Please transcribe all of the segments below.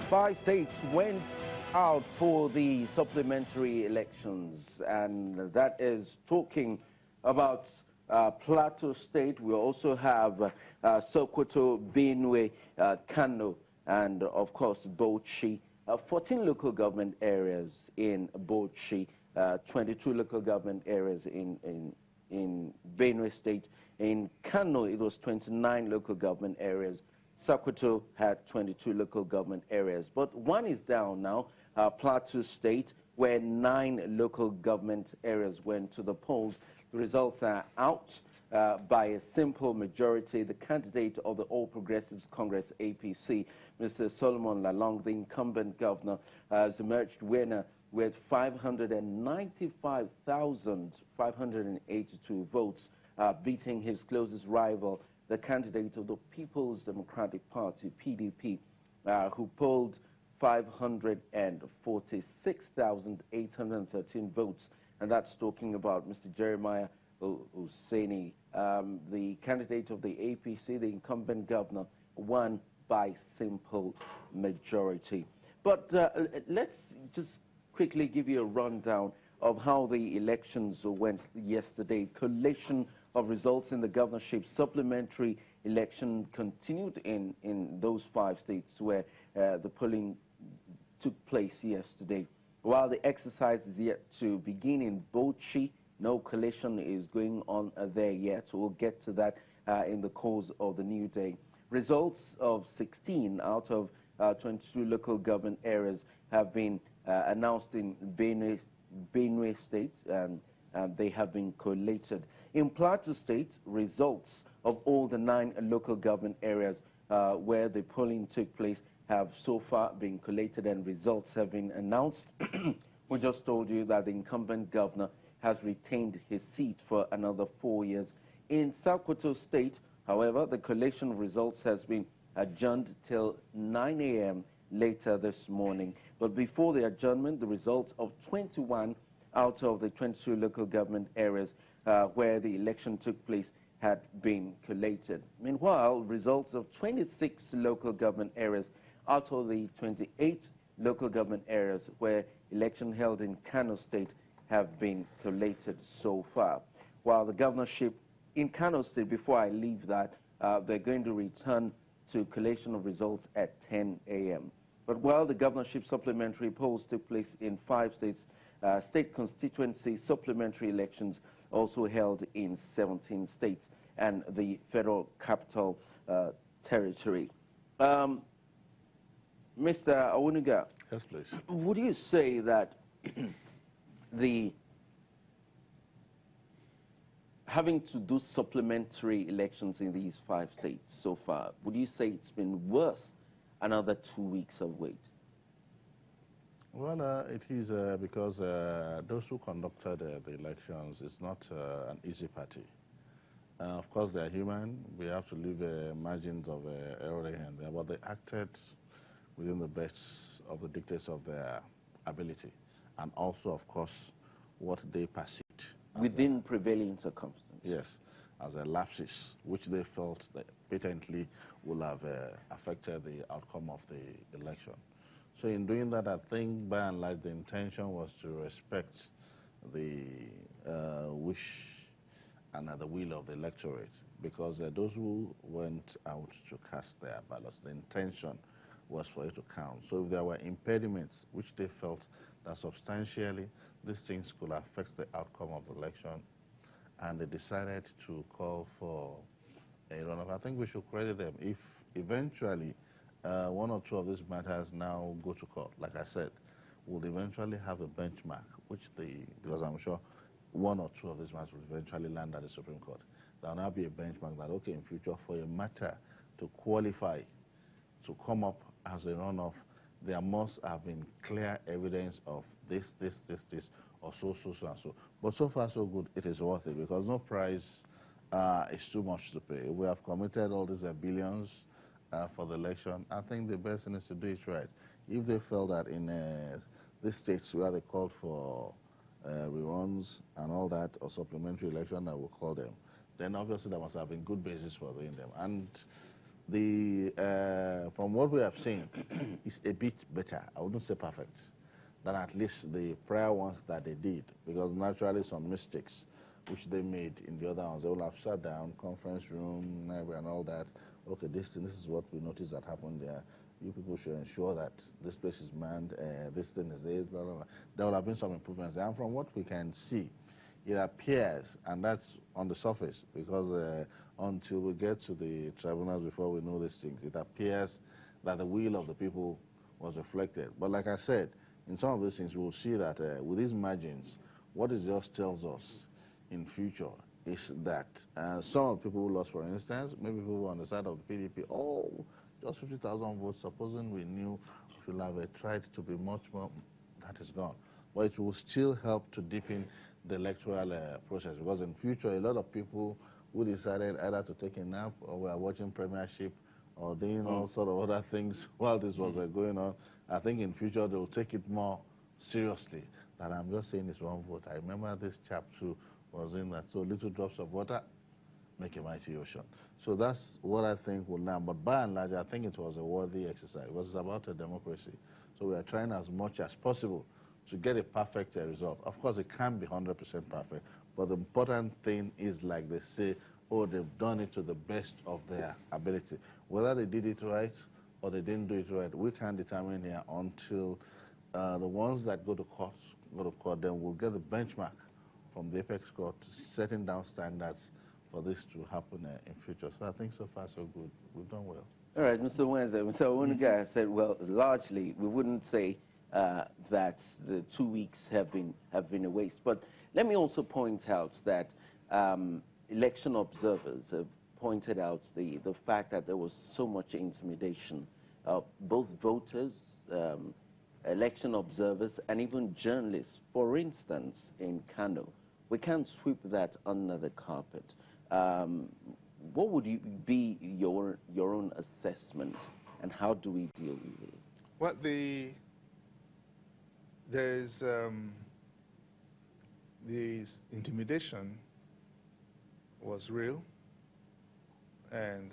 5 states went out for the supplementary elections, and that is talking about Plateau State. We also have Sokoto, Benue, Cano, and of course Bauchi. 14 local government areas in Bauchi, 22 local government areas in Benue State. In Cano, it was 29 local government areas. Sokoto had 22 local government areas, but one is down now, Plateau State, where 9 local government areas went to the polls. The results are out by a simple majority. The candidate of the All Progressives Congress, APC, Mr. Solomon Lalong, the incumbent governor, has emerged winner with 595,582 votes, beating his closest rival, the candidate of the People's Democratic Party, PDP, who polled 546,813 votes. And that's talking about Mr. Jeremiah Hussaini, the candidate of the APC, the incumbent governor, won by simple majority. But let's just quickly give you a rundown of how the elections went yesterday. Collation of results in the governorship supplementary election continued in those 5 states where the polling took place yesterday. While the exercise is yet to begin in Bauchi, no collation is going on there yet. We'll get to that in the course of the new day. Results of 16 out of 22 local government areas have been announced in Benue State, and they have been collated. In Plateau State, results of all the 9 local government areas where the polling took place have so far been collated, and results have been announced. We just told you that the incumbent governor has retained his seat for another 4 years. In Sokoto State, however, the collation of results has been adjourned till 9 a.m. later this morning. But before the adjournment, the results of 21 out of the 22 local government areas where the election took place had been collated. Meanwhile, results of 26 local government areas out of the 28 local government areas where election held in Kano State have been collated so far. While the governorship in Kano State, before I leave that, they're going to return to collation of results at 10 a.m. But while the governorship supplementary polls took place in 5 states, state constituency supplementary elections also held in 17 states and the Federal Capital Territory. Mr. Awunuga, yes, please. Would you say that having to do supplementary elections in these 5 states so far, would you say it's been worth another 2 weeks of wait? Well, it is because those who conducted the elections is not an easy party. Of course, they are human. We have to leave margins of error in there, but they acted within the best of the dictates of their ability, and also, of course, what they perceived within prevailing circumstances. Yes, as a lapses, which they felt that patently will have affected the outcome of the election. So in doing that, I think by and large the intention was to respect the wish and the will of the electorate, because those who went out to cast their ballots, the intention was for it to count. So if there were impediments which they felt that substantially these things could affect the outcome of the election, and they decided to call for a runoff, I think we should credit them. If eventually 1 or 2 of these matters now go to court, like I said, we'll eventually have a benchmark, because I'm sure 1 or 2 of these matters will eventually land at the Supreme Court. There will now be a benchmark that, okay, in future, for a matter to qualify to come up as a runoff, there must have been clear evidence of this, or so, and so. But so far, so good, it is worth it, because no price is too much to pay. We have committed all these billions for the election. I think the best thing is to do it right. If they felt that in these states where they called for reruns and all that, or supplementary election, I will call them, then obviously there must have been good basis for doing them. And from what we have seen, it's a bit better. I wouldn't say perfect than at least the prior ones that they did, because naturally some mistakes which they made in the other ones, they will have sat down, conference room, and all that. Okay, this is what we noticed that happened there. You people should ensure that this place is manned, this thing is this, blah, blah, blah. There will have been some improvements. And from what we can see, it appears, and that's on the surface, because until we get to the tribunals before we know these things, it appears that the will of the people was reflected. But like I said, in some of these things, we'll see that with these margins, what it just tells us in future is that some of the people who lost, for instance, maybe people on the side of the PDP, oh, just 50,000 votes, supposing we knew we should have tried to be much more, that is gone. But it will still help to deepen the electoral process, because in future, a lot of people who decided either to take a nap or were watching Premiership or doing all sort of other things while this was going on, I think in future they will take it more seriously. That I'm just saying it's one vote. I remember this chap too was in that. So little drops of water make a mighty ocean. So that's what I think will learn. But by and large, I think it was a worthy exercise. It was about a democracy. So we are trying as much as possible to get a perfect result. Of course, it can't be 100% perfect, but the important thing is, like they say, oh, they've done it to the best of their ability. Whether they did it right or they didn't do it right, we can't determine here until the ones that go to court, then we'll get the benchmark from the Apex Court setting down standards for this to happen in future. So I think so far so good. We've done well. All right, Mr. Wednesday. Mr. Owunuga said, well, largely, we wouldn't say that the 2 weeks have been a waste. But let me also point out that election observers have pointed out the fact that there was so much intimidation. Both voters, election observers, and even journalists. For instance, in Cano, we can't sweep that under the carpet. What would be your own assessment, and how do we deal with it? Well, there's the intimidation was real, and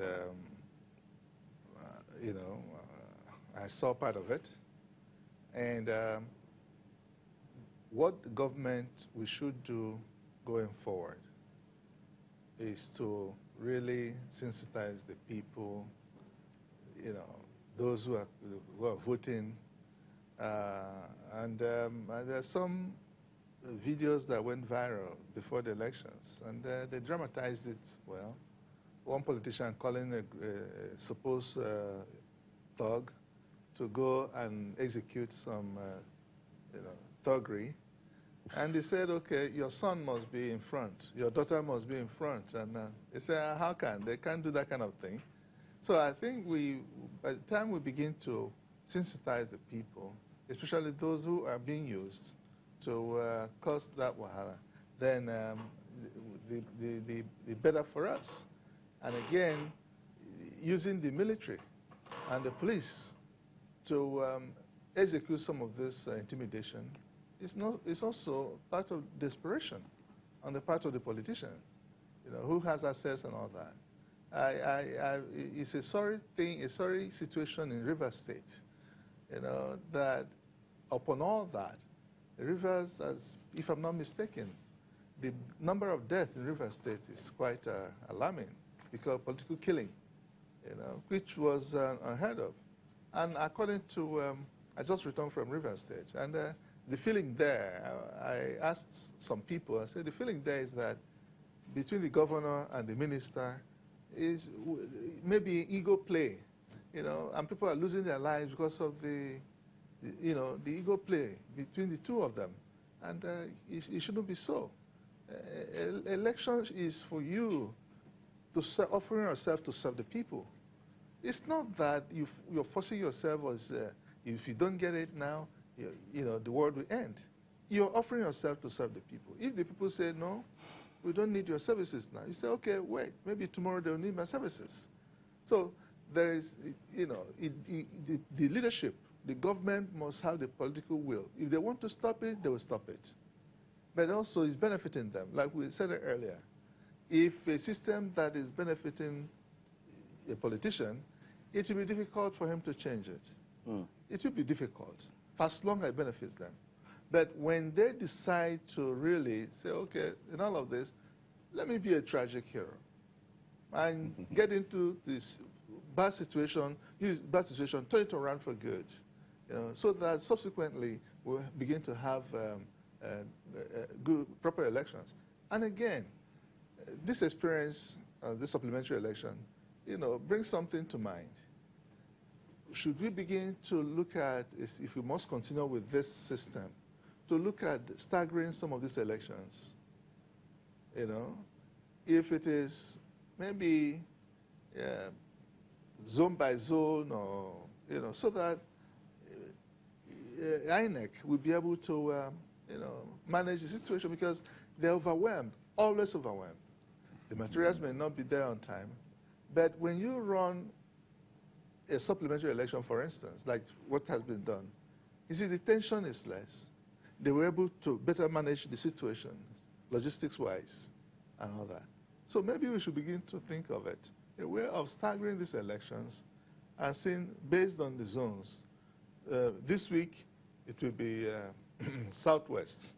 you know, I saw part of it. And what the government we should do going forward is to really sensitize the people, you know, those who are voting. And there are some videos that went viral before the elections, and they dramatized it well. One politician calling a supposed thug to go and execute some you know, thuggery. And they said, okay, your son must be in front, your daughter must be in front. And they said, how can? They can't do that kind of thing. So I think by the time we begin to sensitize the people, especially those who are being used to cause that wahala, then the better for us. And again, using the military and the police to execute some of this intimidation is also part of desperation on the part of the politician, you know, who has access and all that. It's a sorry thing, a sorry situation in Rivers State, you know, that upon all that, Rivers, if I'm not mistaken, the number of deaths in Rivers State is quite alarming because of political killing, you know, which was unheard of. And according to, I just returned from Rivers State, and the feeling there, I asked some people, I said the feeling there is that between the governor and the minister is maybe ego play, you know, and people are losing their lives because of the ego play between the two of them. And it shouldn't be so. Election is for you to offering yourself to serve the people. It's not that you're forcing yourself as if you don't get it now, you know, the world will end. You're offering yourself to serve the people. If the people say, no, we don't need your services now, you say, okay, wait, maybe tomorrow they'll need my services. So there is, you know, the leadership, the government must have the political will. If they want to stop it, they will stop it. But also it's benefiting them. Like we said earlier, if a system that is benefiting, a politician, it will be difficult for him to change it. It will be difficult, for as long as it benefits them. But when they decide to really say, okay, in all of this, let me be a tragic hero and get into this bad situation, turn it around for good, so that subsequently we'll begin to have good, proper elections. And again, this experience, this supplementary election, brings something to mind. Should we begin to look at, if we must continue with this system, to look at staggering some of these elections? If it is maybe zone by zone, or so that INEC will be able to manage the situation, because they're overwhelmed, always overwhelmed. The materials may not be there on time, but when you run a supplementary election, for instance, like what has been done, you see the tension is less. They were able to better manage the situation, logistics-wise, and all that. So maybe we should begin to think of it, a way of staggering these elections and seeing, based on the zones, this week it will be southwest.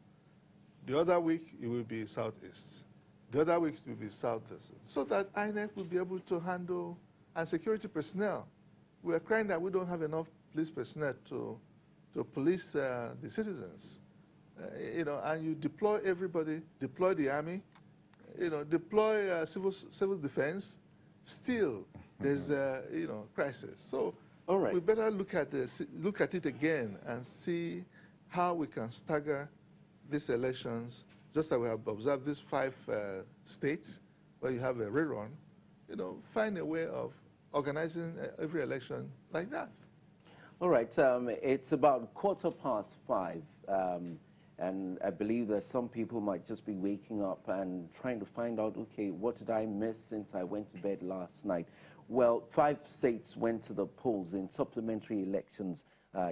The other week it will be southeast. The other week it will be southeast. So that INEC will be able to handle, and security personnel. We are crying that we don't have enough police personnel to police the citizens. And you deploy everybody, deploy the army, deploy civil defense. Still, there's crisis. So we better look at it again and see how we can stagger these elections, just as we have observed these 5 states where you have a rerun. Find a way of organizing every election like that. All right, it's about 5:15, and I believe that some people might just be waking up and trying to find out, okay, what did I miss since I went to bed last night? Well, 5 states went to the polls in supplementary elections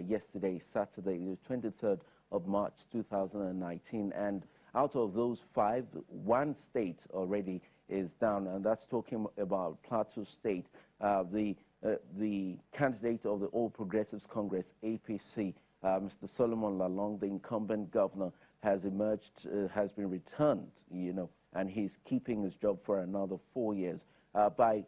yesterday, Saturday, the 23rd of March 2019, and out of those 5, 1 state already is down, and that's talking about Plateau State. The candidate of the All Progressives Congress, APC, Mr. Solomon Lalong, the incumbent governor, has emerged, has been returned, and he's keeping his job for another 4 years by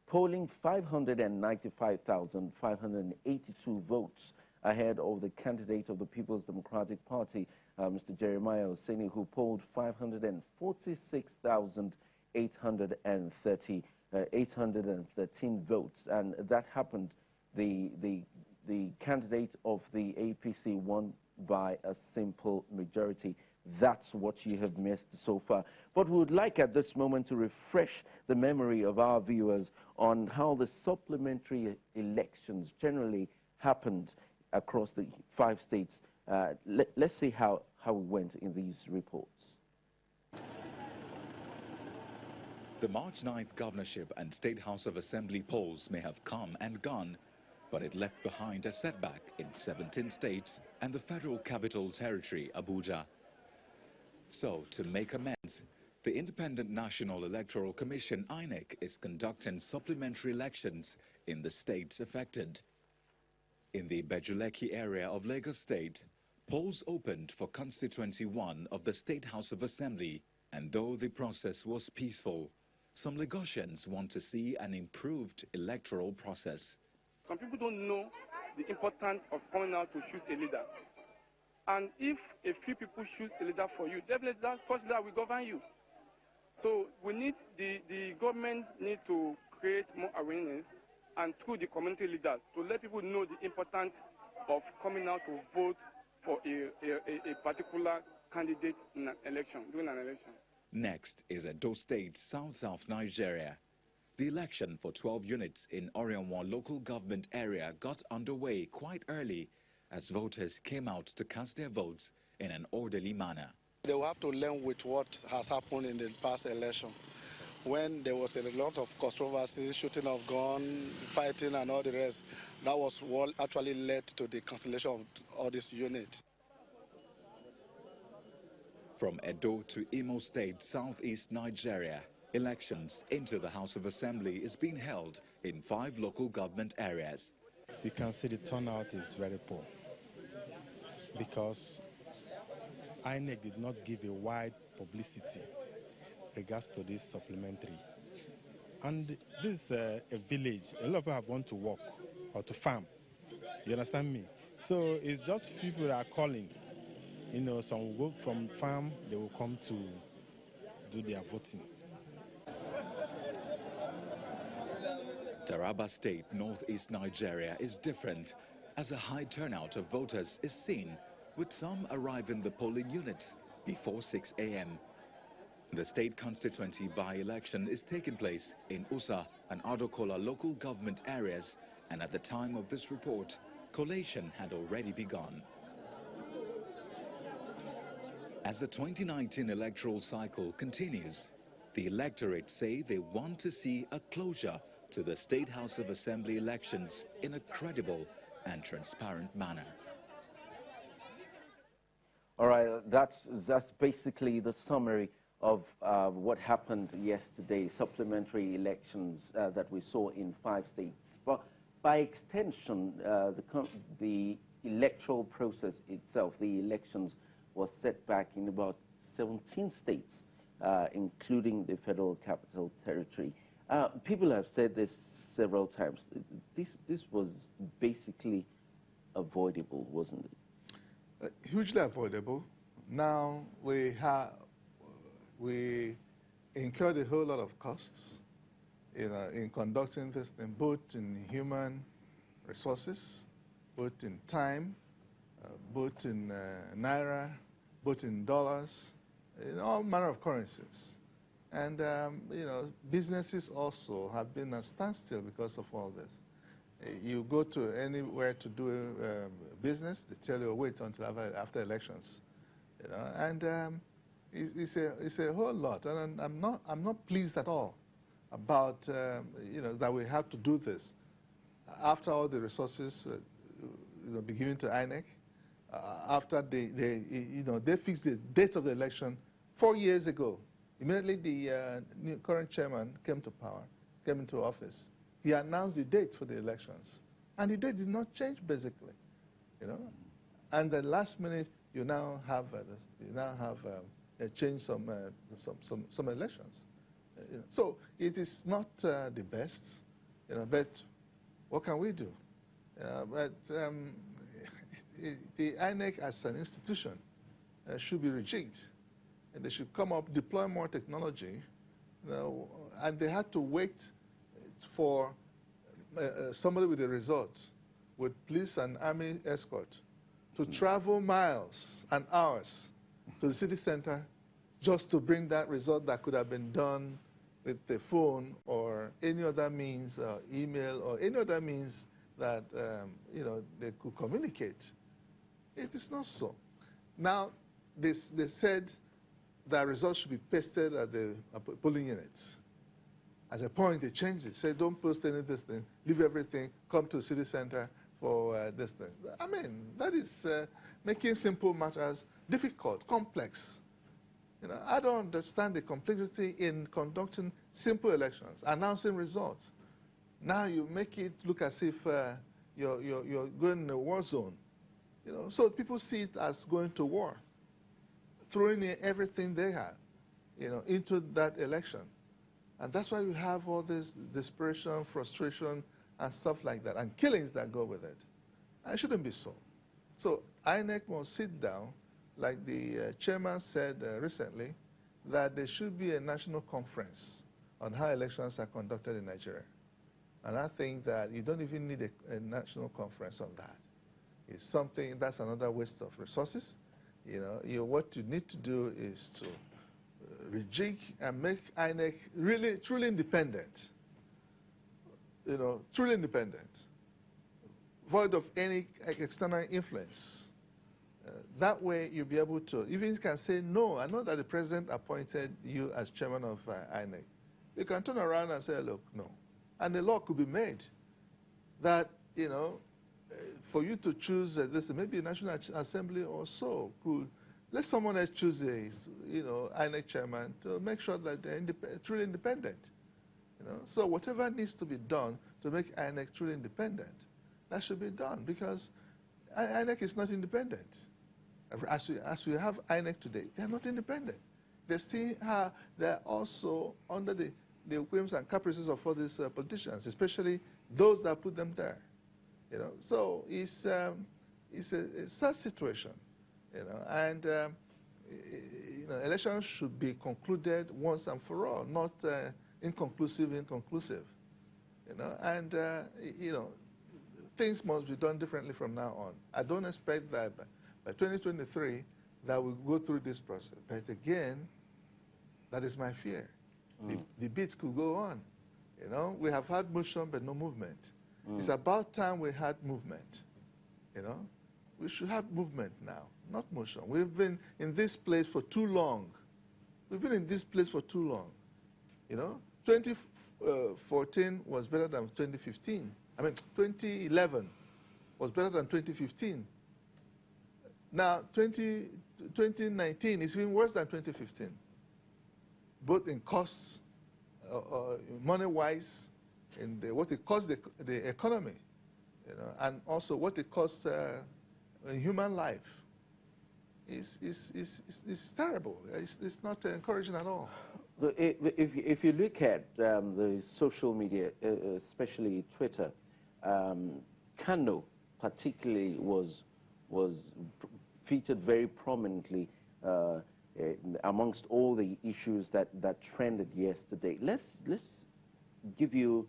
polling 595,582 votes ahead of the candidate of the People's Democratic Party, Mr. Jeremiah Oseni, who polled 546,813 votes, and that happened. The candidate of the APC won by a simple majority. That's what you have missed so far. But we would like at this moment to refresh the memory of our viewers on how the supplementary elections generally happened across the 5 states. Let's see how we went in these reports. The March 9th governorship and State House of Assembly polls may have come and gone, but it left behind a setback in 17 states and the Federal Capital Territory, Abuja. So, to make amends, the Independent National Electoral Commission, INEC, is conducting supplementary elections in the states affected. In the Bejuleki area of Lagos State, polls opened for Constituency 1 of the State House of Assembly, and though the process was peaceful, some Lagosians want to see an improved electoral process. Some people don't know the importance of coming out to choose a leader. And if a few people choose a leader for you, definitely that such leader will govern you. So we need, the government need to create more awareness, and through the community leaders, to let people know the importance of coming out to vote for a particular candidate in an election, during an election. Next is Edo State, South Nigeria. The election for 12 units in Orionwa local government area got underway quite early as voters came out to cast their votes in an orderly manner. They will have to learn with what has happened in the past election, when there was a lot of controversy, shooting of guns, fighting and all the rest. That was what actually led to the cancellation of all these units. From Edo to Imo State, southeast Nigeria, Elections into the House of Assembly is being held in 5 local government areas. You can see the turnout is very poor because INEC did not give a wide publicity regards to this supplementary. And this is a village. A lot of people have gone to work or to farm. You understand me? So it's just people that are calling. You know, some will go from farm, they will come to do their voting. Taraba State, northeast Nigeria, is different, as a high turnout of voters is seen, with some arriving the polling units before 6 a.m. The state constituency by-election is taking place in Usa and Adokola local government areas, and at the time of this report, collation had already begun. As the 2019 electoral cycle continues, the electorate say they want to see a closure to the State House of Assembly elections in a credible and transparent manner. All right, that's basically the summary of what happened yesterday, supplementary elections that we saw in 5 states. But by extension, the electoral process itself, the elections, was set back in about 17 states, including the Federal Capital Territory. People have said this several times. This was basically avoidable, wasn't it? Hugely avoidable. Now we incurred a whole lot of costs, in conducting this thing, both in human resources, both in time, both in naira, both in dollars, in all manner of currencies. And, businesses also have been at standstill because of all this. You go to anywhere to do business, they tell you, wait until after elections. And it's a whole lot. And I'm not pleased at all about, that we have to do this after all the resources be given to INEC, after they fixed the date of the election 4 years ago. Immediately the current chairman came into office. He announced the date for the elections, and the date did not change basically, And the last minute, you now have changed some elections. So it is not the best, but what can we do? But the INEC as an institution should be rejigged. And they should come up, deploy more technology, and they had to wait for somebody with a result, with police and army escort, to travel miles and hours to the city center just to bring that result that could have been done with the phone or any other means, email, or any other means that they could communicate. It is not so. Now, they said that results should be pasted at the polling units. At a point, they changed it. Say, don't post any of this thing, leave everything, come to the city center for this thing. I mean, that is making simple matters difficult, complex. I don't understand the complexity in conducting simple elections, announcing results. Now you make it look as if you're going in a war zone. So people see it as going to war, throwing in everything they have, into that election. And that's why you have all this desperation, frustration, and stuff like that, and killings that go with it. And it shouldn't be so. So INEC must sit down, like the chairman said recently, that there should be a national conference on how elections are conducted in Nigeria. And I think that you don't even need a national conference on that. It's something, that's another waste of resources. What you need to do is to rejig and make INEC really, truly independent. Truly independent, void of any external influence. That way you'll be able to, even you can say, no, I know that the president appointed you as chairman of INEC. You can turn around and say, look, no. And the law could be made that, for you to choose this, maybe a National Assembly or so could let someone else choose a, INEC chairman to make sure that they're truly independent. So whatever needs to be done to make INEC truly independent, that should be done, because INEC is not independent. As we have INEC today, they're not independent. They're also under the whims and caprices of all these politicians, especially those that put them there. So it's a sad situation. And elections should be concluded once and for all, not inconclusive. And things must be done differently from now on. I don't expect that by 2023 that we'll go through this process. But again, that is my fear. The beat could go on. We have had motion but no movement. It's about time we had movement. We should have movement now, not motion. We've been in this place for too long. 2014 was better than 2015. 2011 was better than 2015. Now, 2019 is even worse than 2015, both in costs, money-wise, in what it costs the economy, and also what it costs in human life. It's terrible. It's not encouraging at all. If you look at the social media, especially Twitter, Cano particularly was featured very prominently amongst all the issues that trended yesterday. Let's give you,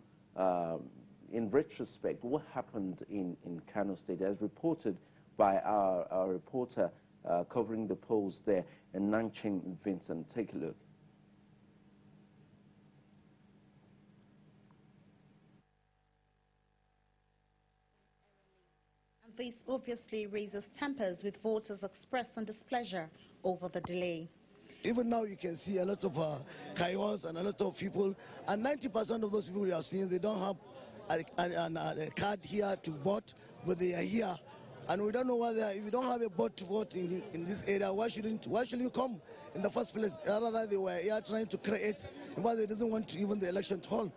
in retrospect, what happened in Kano State, as reported by our reporter covering the polls there, and Nanchin Vincent. Take a look. This obviously raises tempers with voters expressed some displeasure over the delay. Even now you can see a lot of Kaiwas and a lot of people, and 90% of those people we are seeing, they don't have a card here to vote, but they are here. And we don't know why they are. If you don't have a vote to vote in this area, why should you come in the first place? Rather, they were here trying to create, because they didn't want even the election to hold.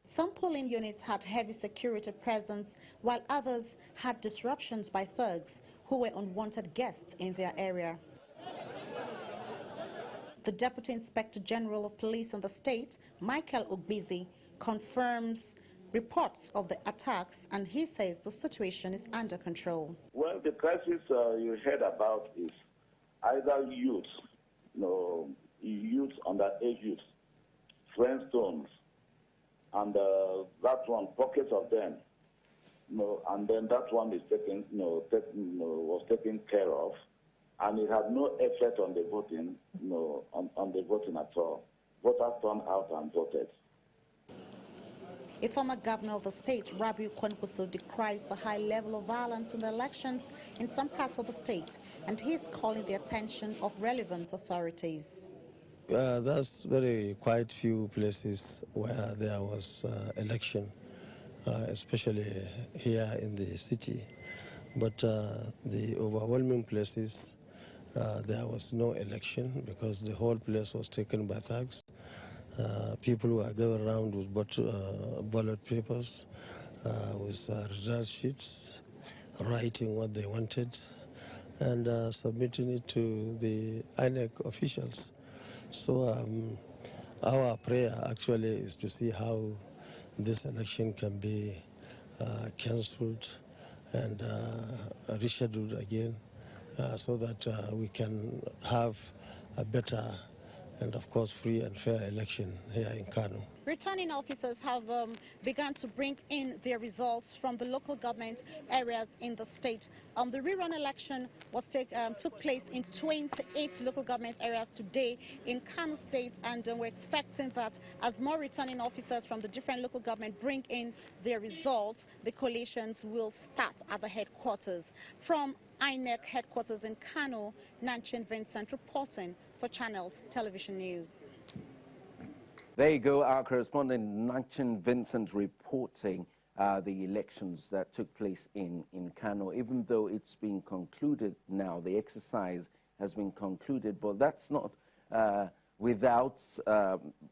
Some polling units had heavy security presence, while others had disruptions by thugs who were unwanted guests in their area. The Deputy Inspector General of Police in the state, Michael Ogbizi, confirms reports of the attacks, and he says the situation is under control. Well, the crisis you heard about is either youth, youth, underage youth, friendstones, and that one, pockets of them, and then that one is was taken care of, and it had no effect on the voting, on the voting at all. Voters turned out and voted. A former governor of the state, Rabiu Kwankwaso, decries the high level of violence in the elections in some parts of the state, and he is calling the attention of relevant authorities. There's very quite few places where there was election, especially here in the city. But the overwhelming places, there was no election because the whole place was taken by thugs. People were going around with ballot papers, with result sheets, writing what they wanted, and submitting it to the INEC officials. So our prayer actually is to see how this election can be cancelled and rescheduled again, so that we can have a better and, of course, free and fair election here in Kano. Returning officers have begun to bring in their results from the local government areas in the state. The rerun election took place in 28 local government areas today in Kano State, and we're expecting that as more returning officers from the different local government bring in their results, the collations will start at the headquarters. From INEC headquarters in Kano, Nanchin Vincent reporting for Channels Television News. There you go, our correspondent Nanchin Vincent reporting the elections that took place in Kano. Even though it's been concluded now, the exercise has been concluded, but that's not without,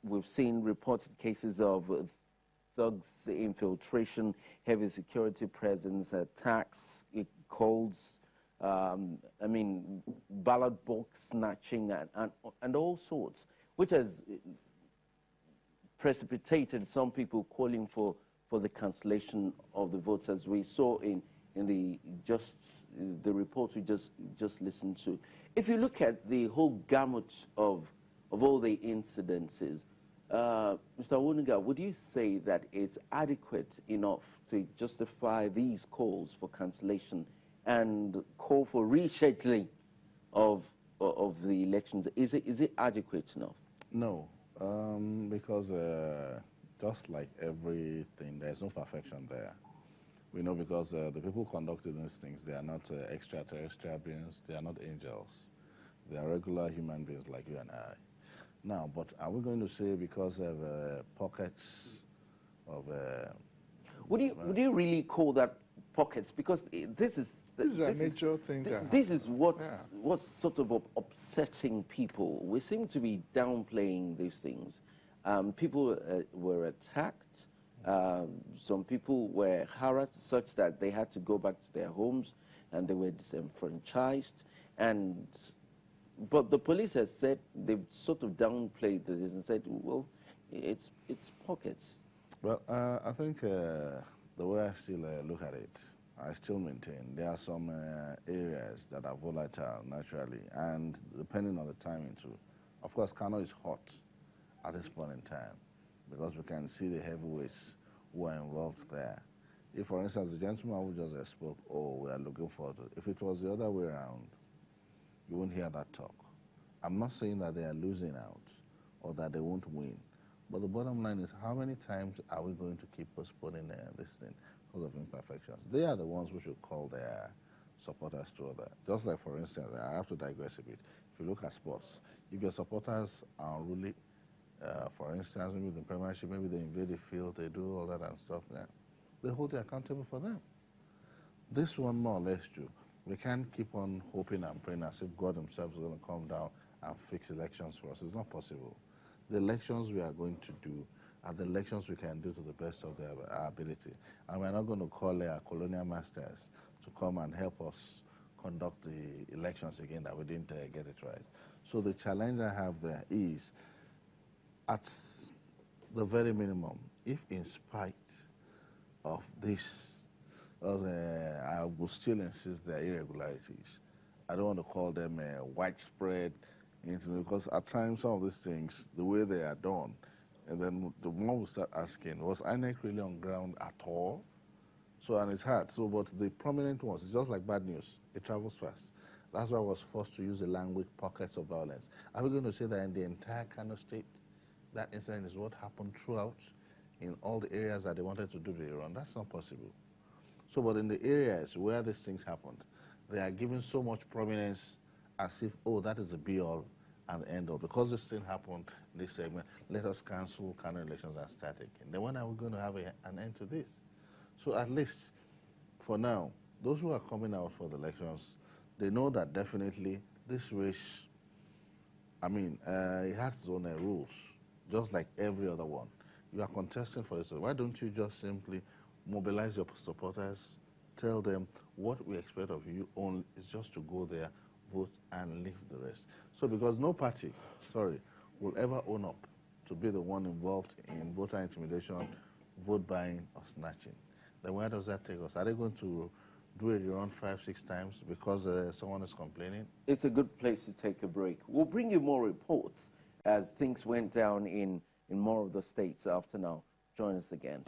we've seen reported cases of thugs infiltration, heavy security presence, attacks, calls, I mean, ballot box snatching and all sorts, which has precipitated some people calling for the cancellation of the votes, as we saw in the report we just listened to. If you look at the whole gamut of all the incidences, Mr. Awunuga, would you say that it's adequate enough to justify these calls for cancellation and call for rescheduling of the elections? Is it adequate enough? No, because just like everything, there's no perfection there. We know because the people conducting these things, they are not extraterrestrial beings, they are not angels. They are regular human beings like you and I. Now, but are we going to say because of pockets of... Would you really call that pockets? Because this is a major thing. This is what's sort of upsetting people. We seem to be downplaying these things. People were attacked. Some people were harassed such that they had to go back to their homes and they were disenfranchised. But the police has said, they've sort of downplayed this and said, well, it's pockets. Well, I think the way I still look at it, I still maintain there are some areas that are volatile naturally, and depending on the timing too. Of course, Cano is hot at this point in time because we can see the heavyweights who are involved there. If, for instance, the gentleman who just spoke, oh, we are looking forward to it. If it was the other way around, you won't hear that talk. I'm not saying that they are losing out or that they won't win, but the bottom line is how many times are we going to keep postponing this thing because of imperfections? They are the ones who should call their supporters to order. Just like, for instance, I have to digress a bit. If you look at sports, if your supporters are really, for instance, maybe the Premiership, maybe they invade the field, they do all that and stuff, they hold you accountable for them. This one more or less true. We can't keep on hoping and praying as if God himself is going to come down and fix elections for us. It's not possible. The elections we are going to do are the elections we can do to the best of our ability. And we're not going to call our colonial masters to come and help us conduct the elections again that we didn't get it right. So the challenge I have there is, at the very minimum, if in spite of this, I will still insist there are irregularities. I don't want to call them widespread, because at times some of these things, the way they are done, and then the more we start asking, was INEC really on ground at all? So, and it's hard. So, but the prominent ones, it's just like bad news. It travels fast. That's why I was forced to use the language pockets of violence. Are we going to say that in the entire Kano state, that incident is what happened throughout in all the areas that they wanted to do the run? That's not possible. So, but in the areas where these things happened, they are given so much prominence as if, oh, that is the be-all and the end-all. Because this thing happened in this segment, let us cancel Kano elections and start again. Then when are we going to have an end to this? So at least, for now, those who are coming out for the elections, they know that definitely this race, I mean, it has its own rules, just like every other one. You are contesting for this. Why don't you just simply mobilize your supporters, tell them what we expect of you only is just to go there, vote, and leave the rest. So because no party, will ever own up to be the one involved in voter intimidation, vote buying, or snatching, then where does that take us? Are they going to do it around 5-6 times because someone is complaining? It's a good place to take a break. We'll bring you more reports as things went down in more of the states after now. Join us again.